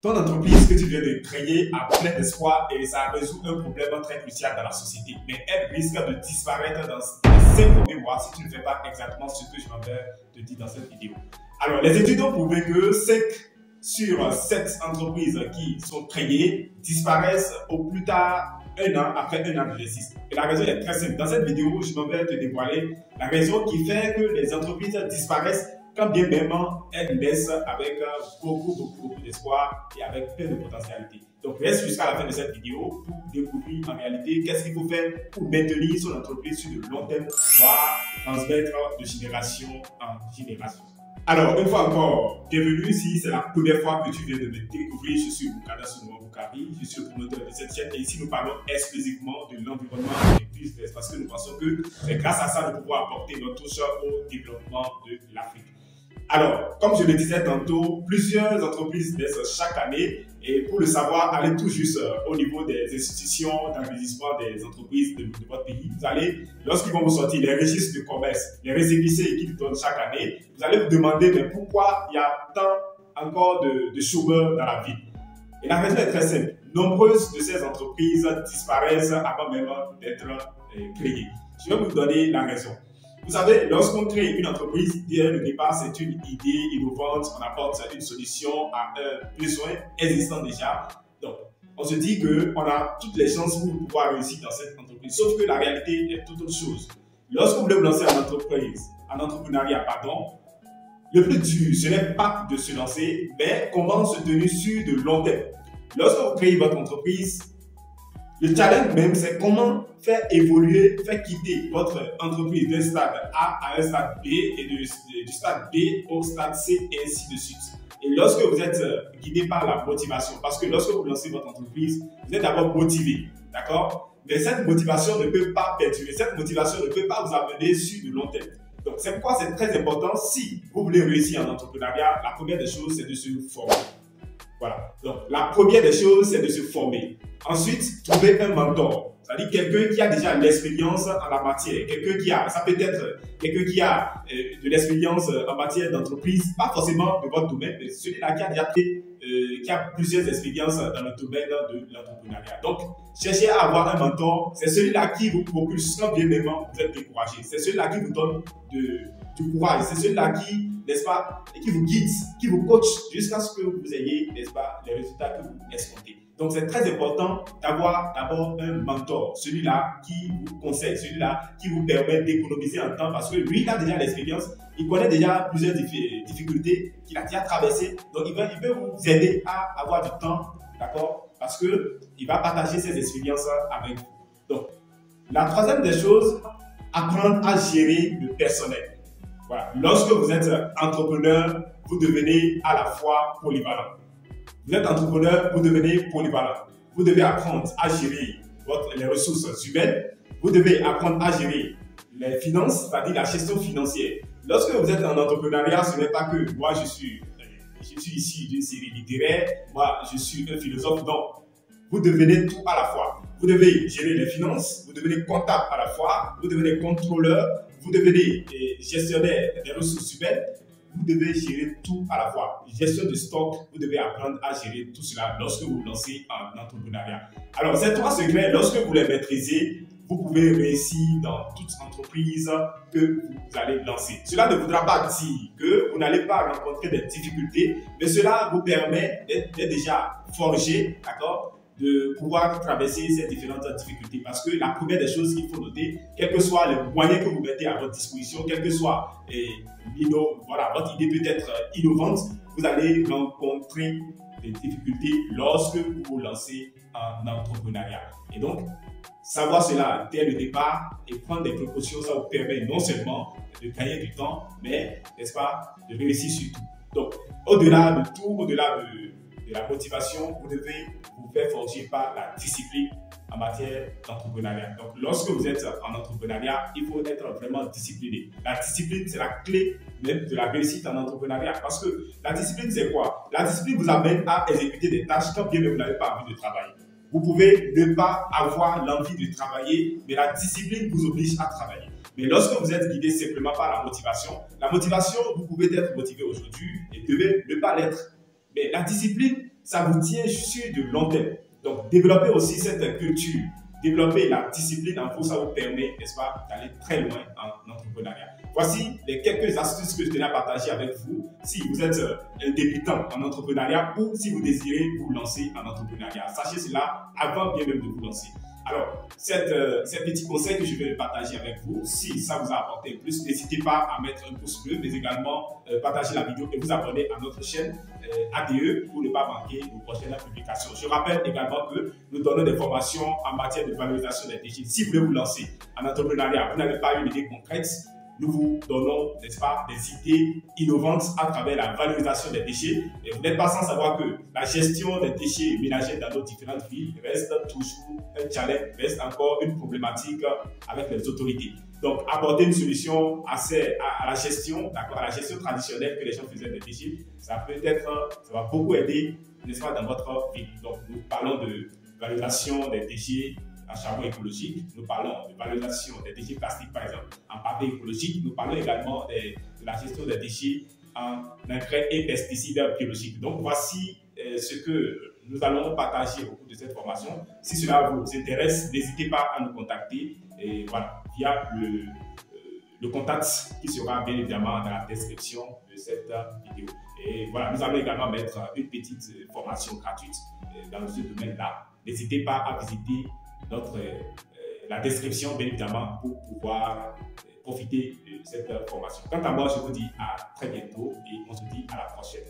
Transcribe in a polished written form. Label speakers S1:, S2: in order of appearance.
S1: Ton entreprise que tu viens de créer a plein d'espoir et ça résout un problème très crucial dans la société. Mais elle risque de disparaître dans les 5 premiers mois si tu ne fais pas exactement ce que je m'en vais te dire dans cette vidéo. Alors, les études ont prouvé que 5 sur 7 entreprises qui sont créées disparaissent au plus tard un an après un an d'exercice. Et la raison est très simple. Dans cette vidéo, je m'en vais te dévoiler la raison qui fait que les entreprises disparaissent quand bien même elles naissent avec beaucoup d'espoir et avec plein de potentialité. Donc reste jusqu'à la fin de cette vidéo pour découvrir en réalité qu'est-ce qu'il faut faire pour maintenir son entreprise sur de long terme, voire transmettre de génération en génération. Alors, une fois encore, bienvenue si c'est la première fois que tu viens de me découvrir. Je suis Bukada Sounoua Boukari, je suis le promoteur de cette chaîne et ici nous parlons exclusivement de l'environnement et du business parce que nous pensons que c'est grâce à ça que nous pouvons apporter notre touche au développement de l'Afrique. Alors, comme je le disais tantôt, plusieurs entreprises naissent chaque année et pour le savoir, allez tout juste au niveau des institutions d'investissement des entreprises de votre pays. Vous allez, lorsqu'ils vont vous sortir les registres de commerce, les récépissés qu'ils donnent chaque année, vous allez vous demander mais pourquoi il y a tant encore de chômeurs dans la ville. Et la raison est très simple. Nombreuses de ces entreprises disparaissent avant même d'être créées. Je vais vous donner la raison. Vous savez, lorsqu'on crée une entreprise, dès le départ, c'est une idée innovante, on apporte une solution à un besoin existant déjà. Donc, on se dit qu'on a toutes les chances pour pouvoir réussir dans cette entreprise. Sauf que la réalité est toute autre chose. Lorsque vous voulez vous lancer en entreprise, en entrepreneuriat, pardon, le plus dur, ce n'est pas de se lancer, mais comment se tenir sur de long terme. Lorsque vous créez votre entreprise, le challenge même, c'est comment faire évoluer, faire quitter votre entreprise d'un stade A à un stade B et du stade B au stade C et ainsi de suite. Et lorsque vous êtes guidé par la motivation, parce que lorsque vous lancez votre entreprise, vous êtes d'abord motivé, d'accord? Mais cette motivation ne peut pas perdurer, cette motivation ne peut pas vous amener sur de long terme. Donc c'est pourquoi c'est très important, si vous voulez réussir en entrepreneuriat, la première des choses, c'est de se former. Voilà. Donc, la première des choses, c'est de se former. Ensuite, trouver un mentor. C'est-à-dire quelqu'un qui a déjà l'expérience en la matière. Quelqu'un qui a, ça peut être quelqu'un qui a de l'expérience en matière d'entreprise, pas forcément de votre domaine, mais celui-là qui a déjà fait, qui a plusieurs expériences dans le domaine de l'entrepreneuriat. Donc, cherchez à avoir un mentor. C'est celui-là qui vous propulse quand bien même vous êtes découragé. C'est celui-là qui vous donne du courage. C'est celui-là qui, n'est-ce pas, et qui vous guide, qui vous coach jusqu'à ce que vous ayez, n'est-ce pas, les résultats que vous escomptez. Donc, c'est très important d'avoir d'abord un mentor, celui-là qui vous conseille, celui-là qui vous permet d'économiser en temps parce que lui, il a déjà l'expérience, il connaît déjà plusieurs difficultés qu'il a déjà traversées. Donc, il peut vous aider à avoir du temps, d'accord, parce qu'il va partager ses expériences avec vous. Donc, la troisième des choses, apprendre à gérer le personnel. Voilà. Lorsque vous êtes entrepreneur, vous devenez à la fois polyvalent. Vous êtes entrepreneur, vous devenez polyvalent. Vous devez apprendre à gérer les ressources humaines. Vous devez apprendre à gérer les finances, c'est-à-dire la gestion financière. Lorsque vous êtes en entrepreneuriat, ce n'est pas que moi je suis ici d'une série littéraire, moi je suis un philosophe. Non, vous devenez tout à la fois. Vous devez gérer les finances, vous devenez comptable à la fois, vous devenez contrôleur, vous devenez gestionnaire des ressources humaines, vous devez gérer tout à la fois. Gestion de stock, vous devez apprendre à gérer tout cela lorsque vous vous lancez en entrepreneuriat. Alors, ces 3 secrets, lorsque vous les maîtrisez, vous pouvez réussir dans toute entreprise que vous allez lancer. Cela ne voudra pas dire que vous n'allez pas rencontrer des difficultés, mais cela vous permet d'être déjà forgé, d'accord, de pouvoir traverser ces différentes difficultés. Parce que la première des choses qu'il faut noter, quels que soient les moyens que vous mettez à votre disposition, quel que soit voilà, votre idée peut être innovante, vous allez rencontrer des difficultés lorsque vous vous lancez en entrepreneuriat. Et donc, savoir cela dès le départ et prendre des précautions, ça vous permet non seulement de gagner du temps, mais, n'est-ce pas, de réussir surtout. Donc, au-delà de tout, au-delà de la motivation, vous devez vous faire forger par la discipline en matière d'entrepreneuriat. Donc, lorsque vous êtes en entrepreneuriat, il faut être vraiment discipliné. La discipline, c'est la clé même de la réussite en entrepreneuriat. Parce que la discipline, c'est quoi? La discipline vous amène à exécuter des tâches quand bien même vous n'avez pas envie de travailler. Vous pouvez ne pas avoir l'envie de travailler, mais la discipline vous oblige à travailler. Mais lorsque vous êtes guidé simplement par la motivation, vous pouvez être motivé aujourd'hui et devez ne pas l'être. Mais la discipline, ça vous tient sur du long terme. Donc, développer aussi cette culture, développer la discipline en vous, ça vous permet, n'est-ce pas, d'aller très loin en entrepreneuriat. Voici les quelques astuces que je tenais à partager avec vous si vous êtes un débutant en entrepreneuriat ou si vous désirez vous lancer en entrepreneuriat. Sachez cela avant bien même de vous lancer. Alors, ces petits conseils que je vais partager avec vous, si ça vous a apporté plus, n'hésitez pas à mettre un pouce bleu, mais également partager la vidéo et vous abonner à notre chaîne ADE pour ne pas manquer nos prochaines publications. Je rappelle également que nous donnons des formations en matière de valorisation des déchets. Si vous voulez vous lancer en entrepreneuriat, vous n'avez pas une idée concrète, nous vous donnons, n'est-ce pas, des idées innovantes à travers la valorisation des déchets. Et vous n'êtes pas sans savoir que la gestion des déchets ménagers dans nos différentes villes reste toujours un challenge, reste encore une problématique avec les autorités. Donc, apporter une solution à la gestion, d'accord, à la gestion traditionnelle que les gens faisaient des déchets, ça va beaucoup aider, n'est-ce pas, dans votre ville. Donc, nous parlons de valorisation des déchets en charbon écologique, nous parlons de valorisation des déchets plastiques, par exemple, en papier écologique, nous parlons également de la gestion des déchets en engrais et pesticides biologiques. Donc, voici ce que nous allons partager au cours de cette formation. Si cela vous intéresse, n'hésitez pas à nous contacter et voilà, via le contact qui sera bien évidemment dans la description de cette vidéo. Et voilà, nous allons également mettre une petite formation gratuite dans ce domaine-là. N'hésitez pas à visiter la description, bien évidemment, pour pouvoir profiter de cette formation. Quant à moi, je vous dis à très bientôt et on se dit à la prochaine.